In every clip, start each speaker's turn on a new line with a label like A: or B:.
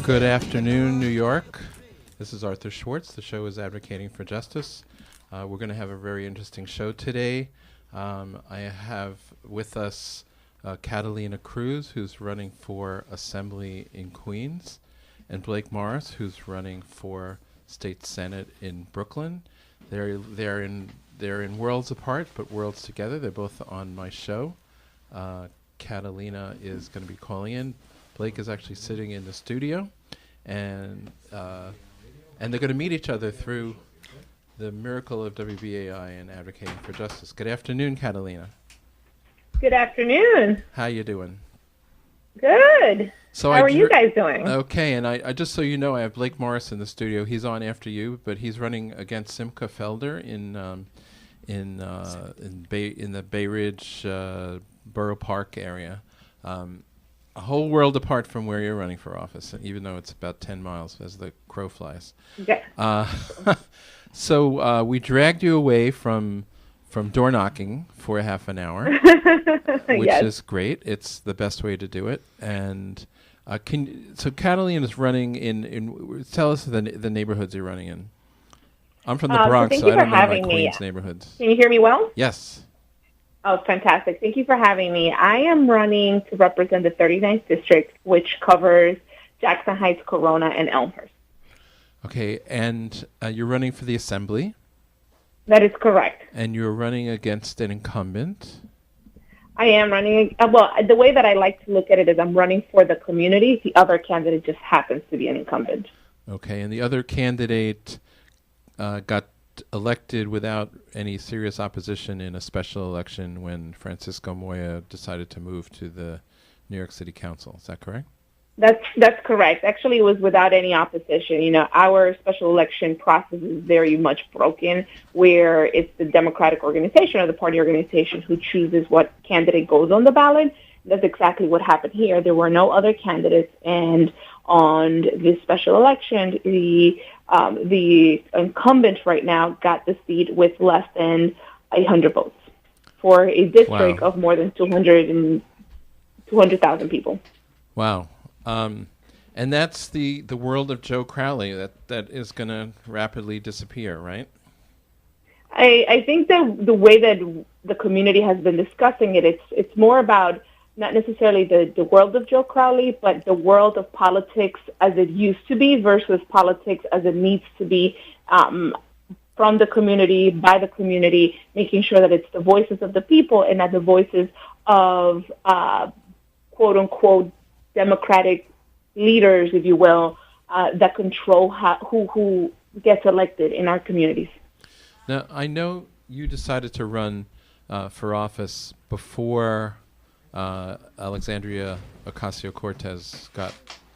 A: Good afternoon, New York. This is Arthur Schwartz. The show is Advocating for Justice. We're going to have a very interesting show today. I have with us Catalina Cruz, who's running for Assembly in Queens, and Blake Morris, who's running for State Senate in Brooklyn. They're in worlds apart, but worlds together. They're both on my show. Catalina is going to be calling in. Blake is actually sitting in the studio, and they're going to meet each other through the miracle of WBAI and Advocating for Justice. Good afternoon, Catalina.
B: Good afternoon.
A: How you doing?
B: Good.
A: So
B: How are you guys doing?
A: Okay, and I just so you know, I have Blake Morris in the studio. He's on after you, but he's running against Simcha Felder in the Bay Ridge Borough Park area. A whole world apart from where you're running for office, even though it's about 10 miles as the crow flies.
B: Okay.
A: So we dragged you away from door knocking for a half an hour, which
B: Yes.
A: is great. It's the best way to do it. And so Catalina is running in tell us the neighborhoods you're running in. I'm from the Bronx, so I don't know my Queens neighborhoods.
B: Can you hear me well?
A: Yes.
B: Oh, fantastic. Thank you for having me. I am running to represent the 39th District, which covers Jackson Heights, Corona, and Elmhurst.
A: Okay, and you're running for the Assembly.
B: That is correct.
A: And you're running against an incumbent.
B: I am running, the way that I like to look at it is I'm running for the community. The other candidate just happens to be an incumbent.
A: Okay, and the other candidate got elected without any serious opposition in a special election when Francisco Moya decided to move to the New York City Council. Is that correct?
B: That's correct. Actually, it was without any opposition. You know, our special election process is very much broken, where it's the Democratic organization or the party organization who chooses what candidate goes on the ballot. That's exactly what happened here. There were no other candidates, and on this special election, the incumbent right now got the seat with less than 100 votes for a district of more than 200,000 people.
A: Wow. And that's the world of Joe Crowley that is going to rapidly disappear, right?
B: I think the way that the community has been discussing it, it's more about not necessarily the world of Joe Crowley, but the world of politics as it used to be versus politics as it needs to be from the community, by the community, making sure that it's the voices of the people and not the voices of quote-unquote Democratic leaders, if you will, that control who gets elected in our communities.
A: Now, I know you decided to run for office before Alexandria Ocasio-Cortez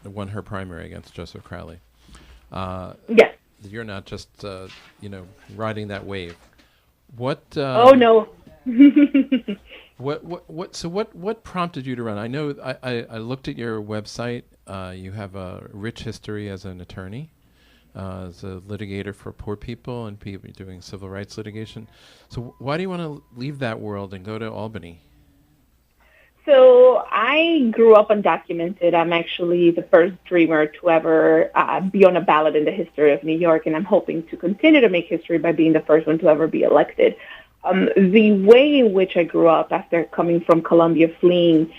A: won her primary against Joseph Crowley.
B: Yes.
A: You're not just riding that wave. What?
B: Oh no.
A: What prompted you to run? I know I looked at your website. You have a rich history as an attorney, as a litigator for poor people and people doing civil rights litigation. So why do you want to leave that world and go to Albany?
B: So I grew up undocumented. I'm actually the first dreamer to ever be on a ballot in the history of New York, and I'm hoping to continue to make history by being the first one to ever be elected. The way in which I grew up after coming from Colombia, fleeing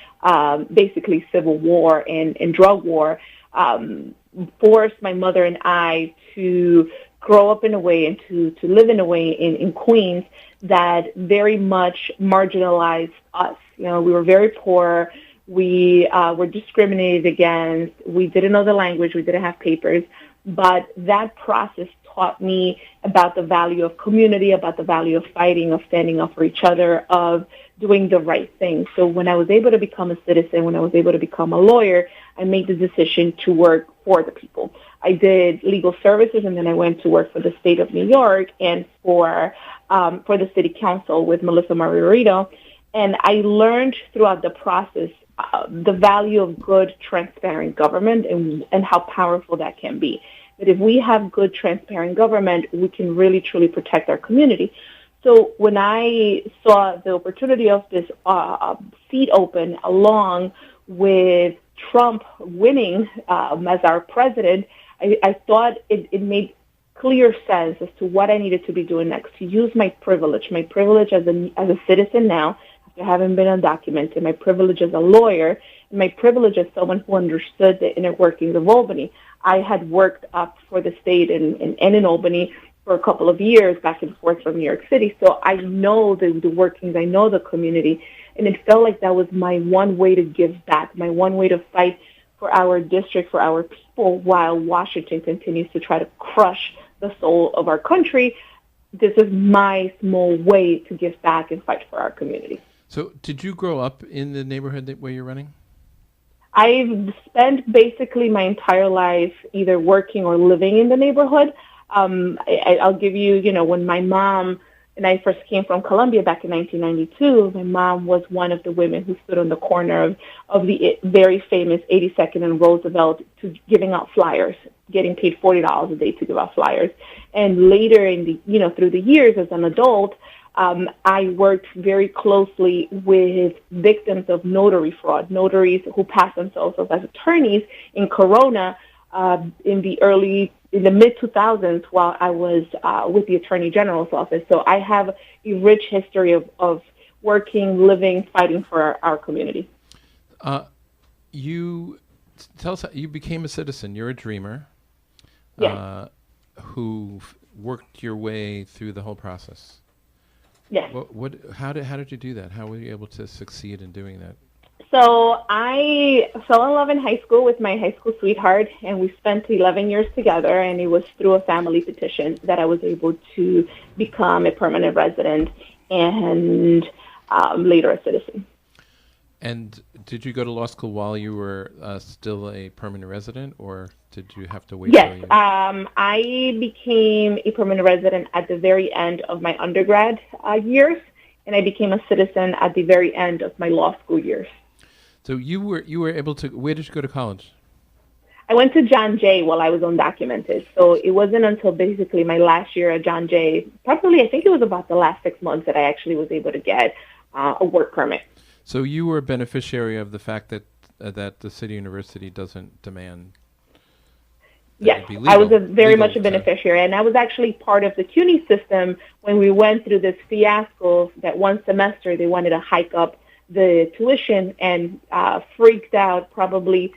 B: basically civil war and drug war, forced my mother and I to grow up in a way and to live in a way in Queens that very much marginalized us. You know, we were very poor. We were discriminated against. We didn't know the language. We didn't have papers. But that process taught me about the value of community, about the value of fighting, of standing up for each other, of doing the right thing. So when I was able to become a citizen, when I was able to become a lawyer, I made the decision to work for the people. I did legal services, and then I went to work for the state of New York and for the city council with Melissa Margarito. And I learned throughout the process the value of good, transparent government and how powerful that can be. That if we have good, transparent government, we can really, truly protect our community. So when I saw the opportunity of this seat open along with Trump winning as our president, I thought it made clear sense as to what I needed to be doing next, to use my privilege as a citizen now, after having been undocumented, my privilege as a lawyer, and my privilege as someone who understood the inner workings of Albany. I had worked up for the state and in Albany for a couple of years, back and forth from New York City, so I know the workings, I know the community, and it felt like that was my one way to give back, my one way to fight for our district, for our people, while Washington continues to try to crush the soul of our country. This is my small way to give back and fight for our community.
A: So did you grow up in the neighborhood where you're running?
B: I've spent basically my entire life either working or living in the neighborhood. I'll give you, when my mom and I first came from Colombia back in 1992, my mom was one of the women who stood on the corner of the very famous 82nd and Roosevelt to giving out flyers, getting paid $40 a day to give out flyers. And later through the years as an adult, I worked very closely with victims of notary fraud, notaries who passed themselves as attorneys in Corona in the mid-2000s while I was with the Attorney General's office. So I have a rich history of working, living, fighting for our community.
A: You tell us, you became a citizen. You're a dreamer.
B: Yes.
A: Who worked your way through the whole process.
B: Yes.
A: How did you do that? How were you able to succeed in doing that?
B: So I fell in love in high school with my high school sweetheart, and we spent 11 years together, and it was through a family petition that I was able to become a permanent resident and later a citizen.
A: And did you go to law school while you were still a permanent resident, or did you have to wait?
B: Yes, I became a permanent resident at the very end of my undergrad years, and I became a citizen at the very end of my law school years.
A: So you were able to. Where did you go to college?
B: I went to John Jay while I was undocumented. So it wasn't until basically my last year at John Jay, probably I think it was about the last 6 months, that I actually was able to get a work permit.
A: So you were a beneficiary of the fact that the City University doesn't demand.
B: Yes, I was very much a beneficiary, and I was actually part of the CUNY system when we went through this fiasco that one semester they wanted to hike up the tuition and freaked out probably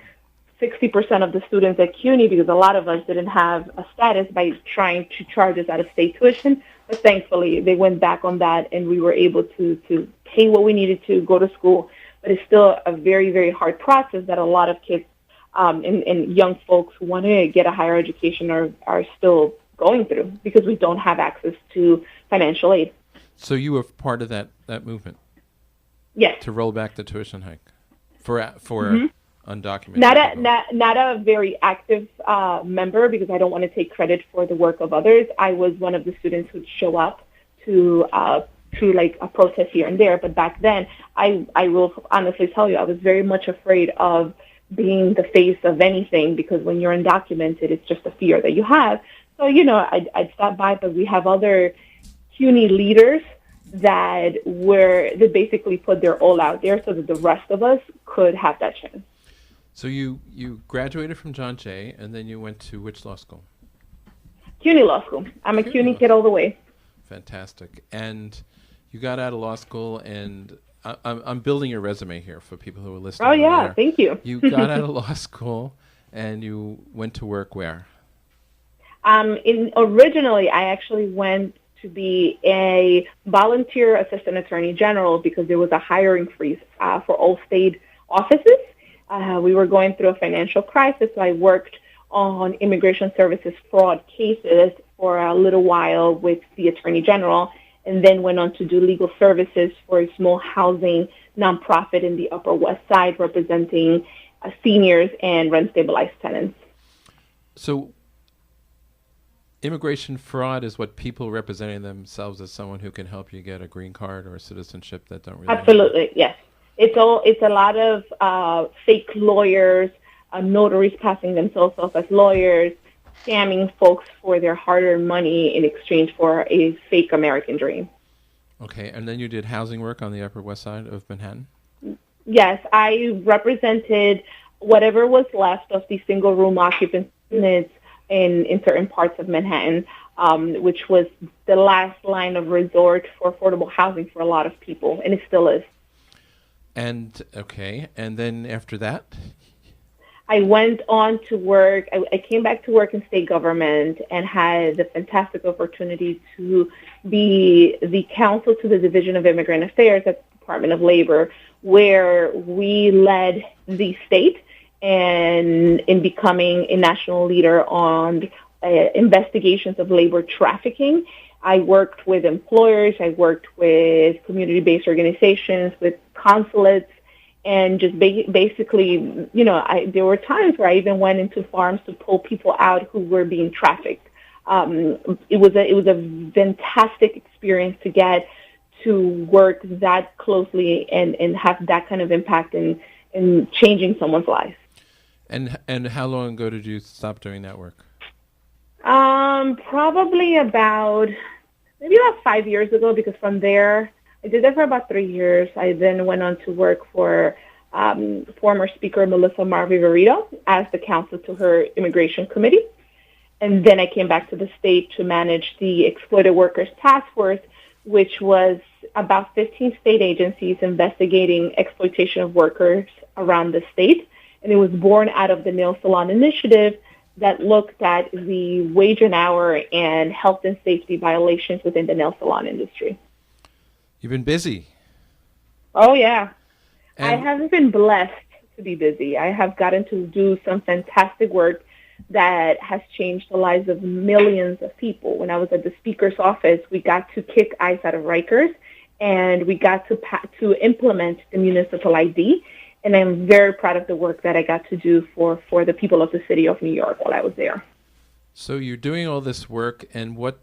B: 60% of the students at CUNY because a lot of us didn't have a status by trying to charge us out-of-state tuition. But thankfully, they went back on that, and we were able to pay what we needed to go to school. But it's still a very, very hard process that a lot of kids and young folks who want to get a higher education are still going through because we don't have access to financial aid.
A: So you were part of that movement?
B: Yes.
A: To roll back the tuition hike for undocumented.
B: Not a very active member because I don't want to take credit for the work of others. I was one of the students who'd show up to like a protest here and there. But back then, I will honestly tell you, I was very much afraid of being the face of anything because when you're undocumented, it's just a fear that you have. So, I'd stop by, but we have other CUNY leaders that basically put their all out there so that the rest of us could have that chance.
A: So you graduated from John Jay, and then you went to which law school?
B: CUNY Law School. I'm a CUNY kid all the way.
A: Fantastic. And you got out of law school, and I'm building your resume here for people who are listening.
B: Oh, yeah. Thank you.
A: You got out of law school, and you went to work where?
B: Originally, I actually went to be a volunteer assistant attorney general because there was a hiring freeze for all state offices. We were going through a financial crisis, so I worked on immigration services fraud cases for a little while with the attorney general, and then went on to do legal services for a small housing nonprofit in the Upper West Side representing seniors and rent-stabilized tenants. So
A: immigration fraud is what people representing themselves as someone who can help you get a green card or a citizenship that don't really.
B: Absolutely, yes. It's a lot of fake lawyers, notaries passing themselves off as lawyers, scamming folks for their hard-earned money in exchange for a fake American dream.
A: Okay, and then you did housing work on the Upper West Side of Manhattan?
B: Yes, I represented whatever was left of the single room occupancy units in certain parts of Manhattan, which was the last line of resort for affordable housing for a lot of people, and it still is.
A: And okay, and then after that?
B: I went on to work. I came back to work in state government and had the fantastic opportunity to be the counsel to the Division of Immigrant Affairs at the Department of Labor, where we led the state and in becoming a national leader on investigations of labor trafficking. I worked with employers. I worked with community-based organizations, with consulates, and just basically, there were times where I even went into farms to pull people out who were being trafficked. It was a fantastic experience to get to work that closely and have that kind of impact in changing someone's life.
A: And how long ago did you stop doing that work?
B: Probably maybe about 5 years ago, because from there, I did that for about 3 years. I then went on to work for former Speaker Melissa Marvi-Verito as the counsel to her immigration committee. And then I came back to the state to manage the Exploited Workers Task Force, which was about 15 state agencies investigating exploitation of workers around the state. And it was born out of the Nail Salon Initiative that looked at the wage and hour and health and safety violations within the nail salon industry.
A: You've been busy.
B: Oh, yeah.
A: And
B: I have been blessed to be busy. I have gotten to do some fantastic work that has changed the lives of millions of people. When I was at the Speaker's office, we got to kick ICE out of Rikers, and we got to implement the municipal ID. And I'm very proud of the work that I got to do for the people of the city of New York while I was there.
A: So you're doing all this work, and what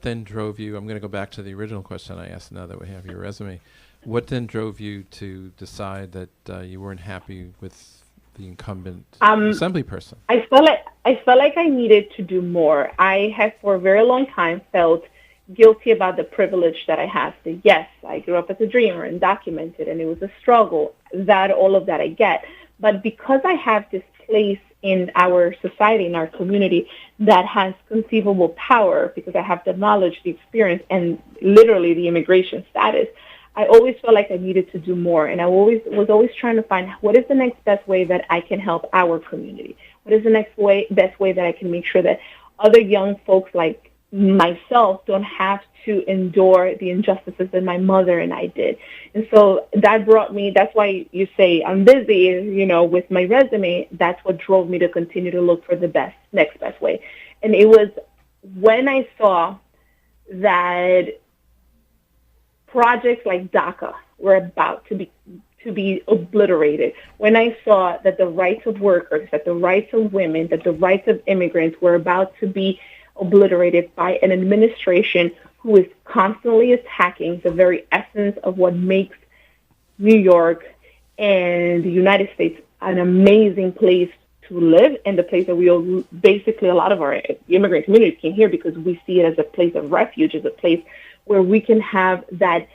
A: then drove you? I'm going to go back to the original question I asked now that we have your resume. What then drove you to decide that you weren't happy with the incumbent assembly person?
B: I felt like I needed to do more. I have for a very long time felt guilty about the privilege that I have. So yes, I grew up as a dreamer and documented, and it was a struggle. All of that I get. But because I have this place in our society, in our community, that has conceivable power, because I have the knowledge, the experience, and literally the immigration status, I always felt like I needed to do more. And I was always trying to find what is the next best way that I can help our community? What is the best way that I can make sure that other young folks like myself don't have to endure the injustices that my mother and I did. And so that's why you say I'm busy, with my resume. That's what drove me to continue to look for the next best way. And it was when I saw that projects like DACA were about to be obliterated, when I saw that the rights of workers, that the rights of women, that the rights of immigrants were about to be obliterated by an administration who is constantly attacking the very essence of what makes New York and the United States an amazing place to live, and the place that basically a lot of our immigrant community came here because we see it as a place of refuge, as a place where we can have that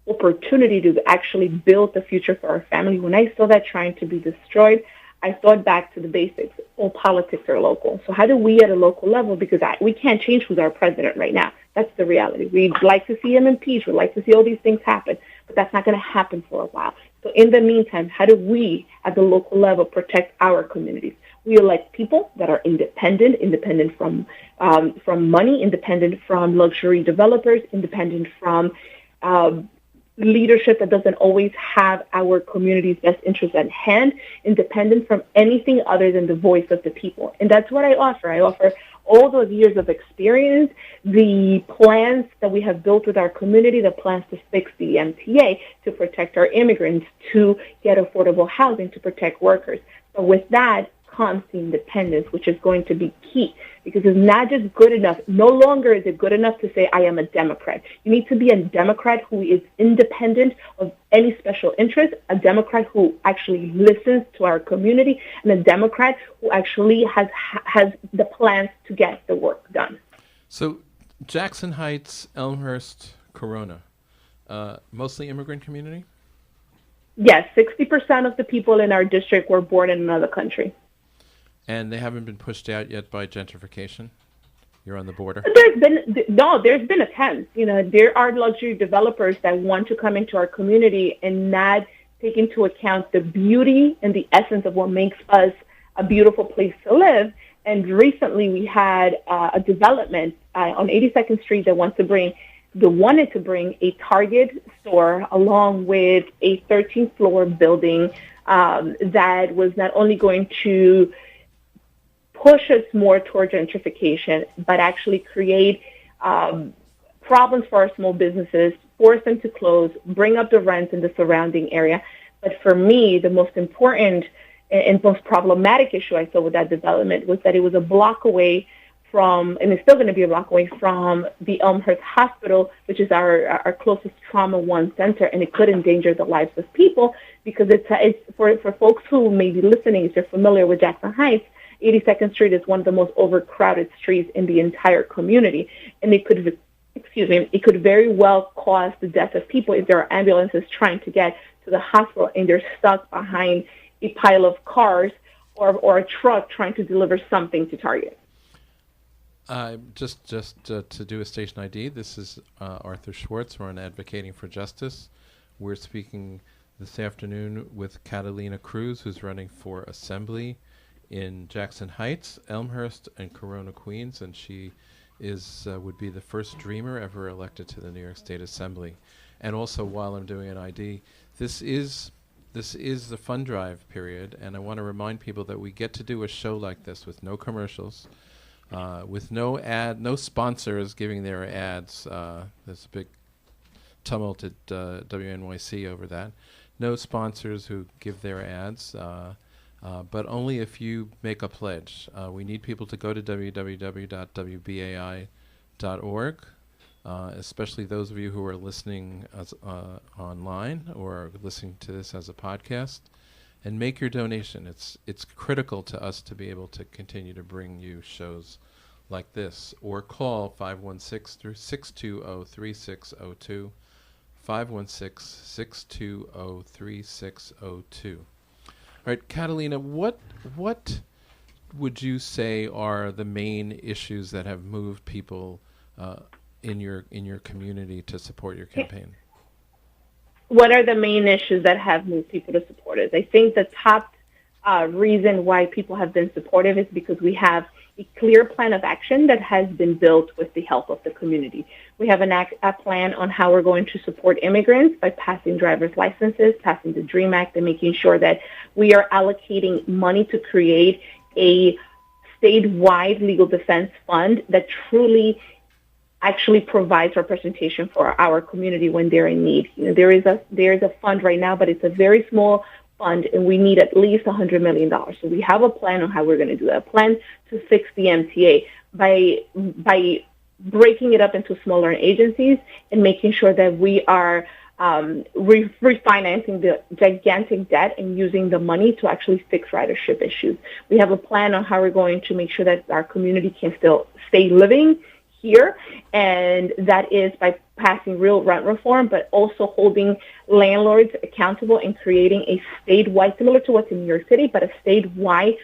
B: opportunity to actually build the future for our family. When I saw that trying to be destroyed, I thought back to the basics. All politics are local. So how do we at a local level, because we can't change who's our president right now. That's the reality. We'd like to see him impeached. We'd like to see all these things happen, but that's not going to happen for a while. So in the meantime, how do we at the local level protect our communities? We elect people that are independent from money, independent from luxury developers, independent from leadership that doesn't always have our community's best interests at hand, independent from anything other than the voice of the people. And that's what I offer. I offer all those years of experience, the plans that we have built with our community, the plans to fix the MTA, to protect our immigrants, to get affordable housing, to protect workers. But with that comes the independence, which is going to be key, because it's not just good enough. No longer is it good enough to say, I am a Democrat. You need to be a Democrat who is independent of any special interest, a Democrat who actually listens to our community, and a Democrat who actually has the plans to get the work done.
A: So Jackson Heights, Elmhurst, Corona, mostly immigrant community?
B: Yes, 60% of the people in our district were born in another country.
A: And they haven't been pushed out yet by gentrification? You're on the border?
B: There's been attempts. There are luxury developers that want to come into our community and not take into account the beauty and the essence of what makes us a beautiful place to live. And recently we had a development on 82nd Street that wanted to bring a Target store along with a 13th floor building that was not only going to push us more toward gentrification, but actually create problems for our small businesses, force them to close, bring up the rents in the surrounding area. But for me, the most important and most problematic issue I saw with that development was that it was a block away from, and it's still going to be a block away from, the Elmhurst Hospital, which is our closest Trauma One center, and it could endanger the lives of people because it's for folks who may be listening, if you're familiar with Jackson Heights, 82nd Street is one of the most overcrowded streets in the entire community, and it could very well cause the death of people if there are ambulances trying to get to the hospital and they're stuck behind a pile of cars or a truck trying to deliver something to Target.
A: Just to do a station ID, this is Arthur Schwartz. We're on Advocating for Justice. We're speaking this afternoon with Catalina Cruz, who's running for Assembly in Jackson Heights, Elmhurst, and Corona, Queens, and she would be the first Dreamer ever elected to the New York State Assembly. And also, while I'm doing an ID, this is the fund drive period, and I want to remind people that we get to do a show like this with no commercials, with no sponsors giving their ads. There's a big tumult at WNYC over that. No sponsors who give their ads. But only if you make a pledge. We need people to go to www.wbai.org, especially those of you who are listening online or listening to this as a podcast, and make your donation. It's critical to us to be able to continue to bring you shows like this. Or call 516-620-3602, 516-620-3602. All right, Catalina, what would you say are the main issues that have moved people in your community to support your campaign?
B: What are the main issues that have moved people to support us? I think the top reason why people have been supportive is because we have a clear plan of action that has been built with the help of the community. We have a plan on how we're going to support immigrants by passing driver's licenses, passing the DREAM Act, and making sure that we are allocating money to create a statewide legal defense fund that truly actually provides representation for our community when they're in need. There is a fund right now, but it's a very small fund, and we need at least $100 million. So we have a plan on how we're going to do that. A plan to fix the MTA by breaking it up into smaller agencies and making sure that we are refinancing the gigantic debt and using the money to actually fix ridership issues. We have a plan on how we're going to make sure that our community can still stay living here, and that is by passing real rent reform, but also holding landlords accountable and creating a statewide, similar to what's in New York City, but a statewide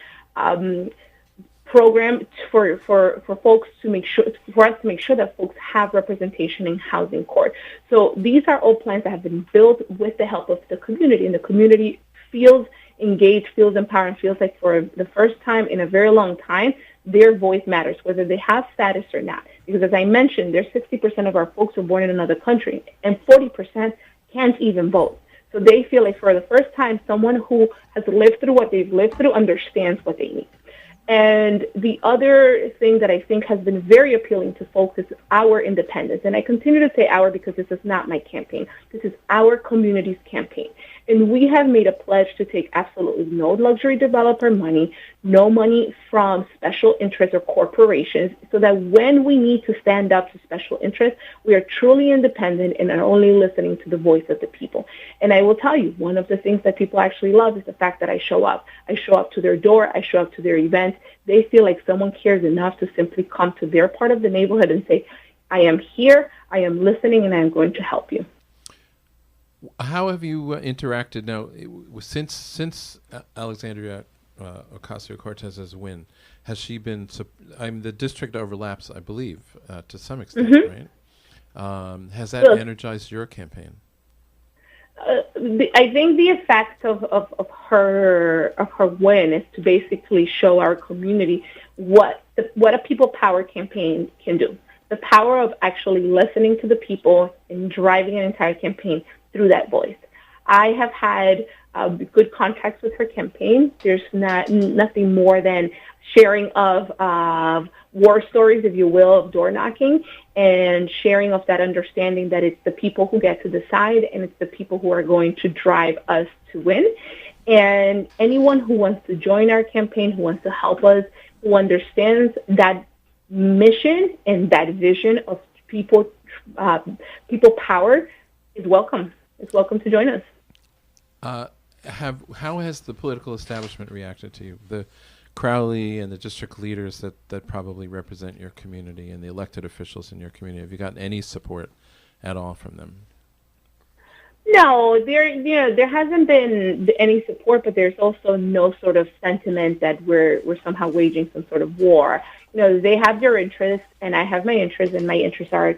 B: program for folks to make sure, for us to make sure that folks have representation in housing court. So these are all plans that have been built with the help of the community, and the community feels engaged, feels empowered, and feels like for the first time in a very long time, their voice matters, whether they have status or not. Because as I mentioned, there's 60% of our folks who are born in another country, and 40% can't even vote. So they feel like for the first time, someone who has lived through what they've lived through understands what they need. And the other thing that I think has been very appealing to folks is our independence. And I continue to say our because this is not my campaign. This is our community's campaign. And we have made a pledge to take absolutely no luxury developer money, no money from special interests or corporations, so that when we need to stand up to special interests, we are truly independent and are only listening to the voice of the people. And I will tell you, one of the things that people actually love is the fact that I show up. I show up to their door. I show up to their events. They feel like someone cares enough to simply come to their part of the neighborhood and say, I am here, I am listening, and I am going to help you.
A: How have you interacted now since Alexandria Ocasio-Cortez's win? Has she been? The district overlaps, I believe, to some extent, right? Has that energized your campaign?
B: I think the effect of her win is to basically show our community what a people power campaign can do. The power of actually listening to the people and driving an entire campaign through that voice. I have had good contacts with her campaign. There's nothing more than sharing of war stories, if you will, of door knocking, and sharing of that understanding that it's the people who get to decide and it's the people who are going to drive us to win. And anyone who wants to join our campaign, who wants to help us, who understands that mission and that vision of people power is welcome. It's welcome to join us.
A: How has the political establishment reacted to you? The Crowley and the district leaders that probably represent your community and the elected officials in your community. Have you gotten any support at all from them?
B: No, there hasn't been any support, but there's also no sort of sentiment that we're somehow waging some sort of war. They have their interests, and I have my interests, and my interests are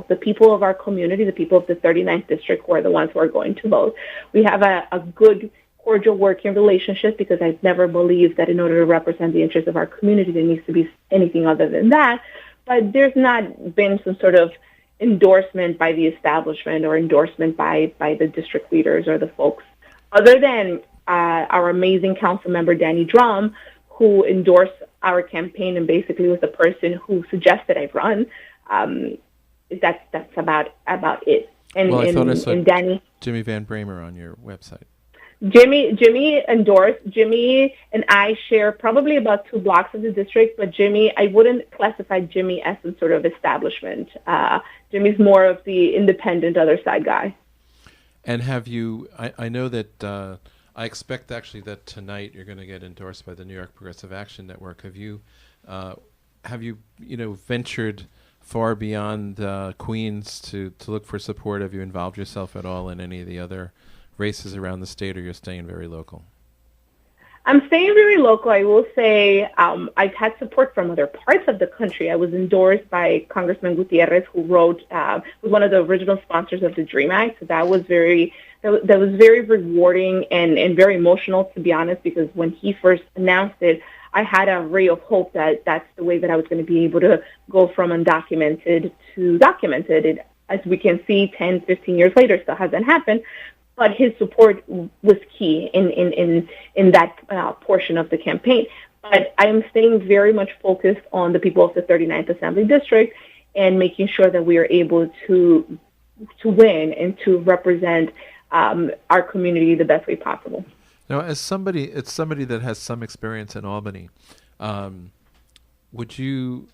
B: the people of our community, the people of the 39th district who are the ones who are going to vote. We have a good, cordial working relationship because I've never believed that in order to represent the interests of our community, there needs to be anything other than that. But there's not been some sort of endorsement by the establishment or endorsement by the district leaders or the folks, other than our amazing council member, Danny Drum, who endorsed our campaign and basically was the person who suggested I run. That's about it. And,
A: I thought I saw
B: Danny,
A: Jimmy Van Bramer on your website.
B: Jimmy endorsed. Jimmy and I share probably about 2 blocks of the district, but I wouldn't classify Jimmy as some sort of establishment. Jimmy's more of the independent other side guy.
A: And have you, I know that I expect actually that tonight you're going to get endorsed by the New York Progressive Action Network. Have you ventured far beyond Queens to look for support? Have you involved yourself at all in any of the other races around the state, or you're staying very local?
B: I'm staying very local. I will say I've had support from other parts of the country. I was endorsed by Congressman Gutierrez, who was one of the original sponsors of the DREAM Act. So that was very rewarding and very emotional, to be honest, because when he first announced it, I had a ray of hope that that's the way that I was going to be able to go from undocumented to documented. As we can see, 10, 15 years later, still hasn't happened. But his support was key in that portion of the campaign. But I am staying very much focused on the people of the 39th Assembly District and making sure that we are able to win and to represent our community the best way possible.
A: Now, as somebody that has some experience in Albany, would you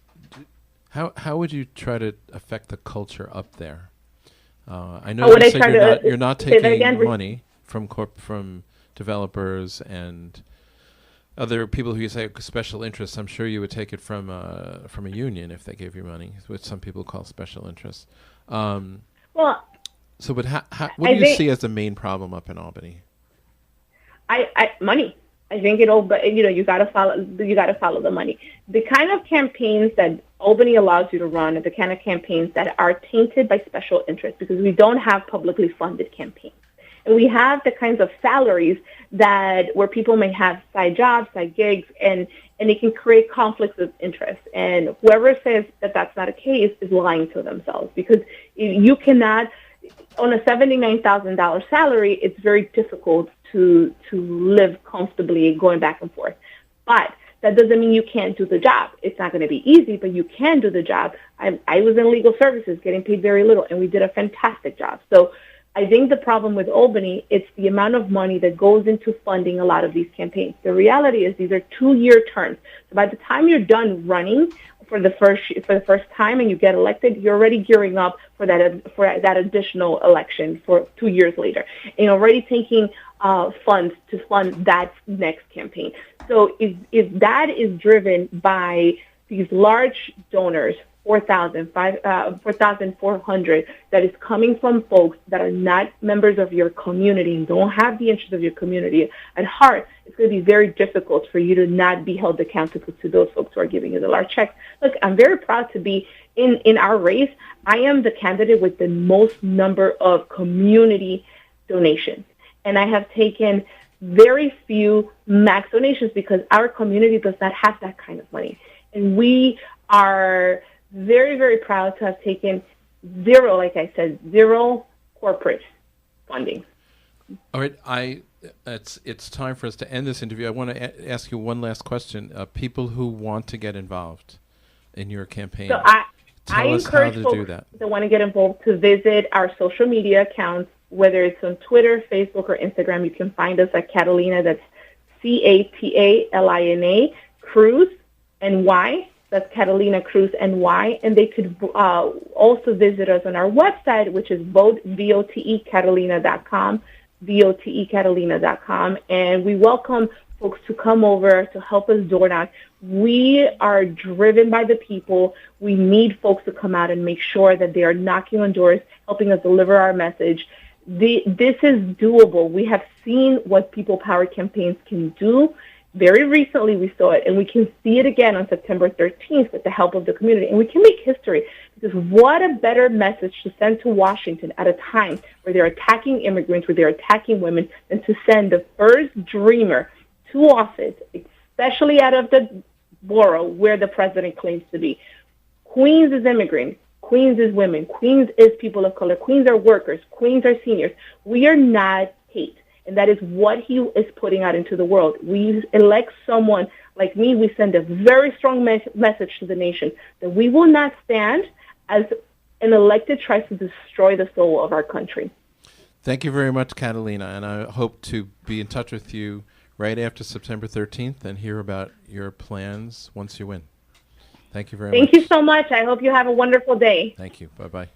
A: how would you try to affect the culture up there? I know you said you're not taking money from developers and other people who you say special interests. I'm sure you would take it from a union if they gave you money, which some people call special interests. But what do you see as the main problem up in Albany?
B: Money. I think you got to follow the money. The kind of campaigns that Albany allows you to run are the kind of campaigns that are tainted by special interests, because we don't have publicly funded campaigns. And we have the kinds of salaries where people may have side jobs, side gigs, and it can create conflicts of interest. And whoever says that that's not a case is lying to themselves, because you cannot, on a $79,000 salary, it's very difficult to live comfortably going back and forth. But that doesn't mean you can't do the job. It's not going to be easy, but you can do the job. I was in legal services getting paid very little, and we did a fantastic job. So I think the problem with Albany, it's the amount of money that goes into funding a lot of these campaigns. The reality is these are 2-year terms. So by the time you're done running for the first time and you get elected, you're already gearing up for that additional election for 2 years later, and already taking funds to fund that next campaign. So if that is driven by these large donors 4,400 that is coming from folks that are not members of your community and don't have the interest of your community at heart, it's going to be very difficult for you to not be held accountable to those folks who are giving you the large checks. Look, I'm very proud to be in our race. I am the candidate with the most number of community donations, and I have taken very few max donations because our community does not have that kind of money. And we are very, very proud to have taken zero, like I said, zero corporate funding.
A: All right, it's time for us to end this interview. I want to ask you one last question. People who want to get involved in your campaign,
B: so
A: tell us how to do that.
B: That want to get involved to visit our social media accounts, whether it's on Twitter, Facebook, or Instagram. You can find us at Catalina, that's Catalina, Cruz, NY. That's Catalina Cruz, NY. And they could also visit us on our website, which is votecatalina.com, votecatalina.com. And we welcome folks to come over to help us door knock. We are driven by the people. We need folks to come out and make sure that they are knocking on doors, helping us deliver our message. This is doable. We have seen what people power campaigns can do. Very recently we saw it, and we can see it again on September 13th with the help of the community. And we can make history, because what a better message to send to Washington at a time where they're attacking immigrants, where they're attacking women, than to send the first dreamer to office, especially out of the borough where the president claims to be. Queens is immigrants. Queens is women. Queens is people of color. Queens are workers. Queens are seniors. We are not hate. And that is what he is putting out into the world. We elect someone like me. We send a very strong message to the nation that we will not stand as an elected tries to destroy the soul of our country.
A: Thank you very much, Catalina. And I hope to be in touch with you right after September 13th and hear about your plans once you win. Thank you very much.
B: Thank you so much. I hope you have a wonderful day.
A: Thank you. Bye-bye.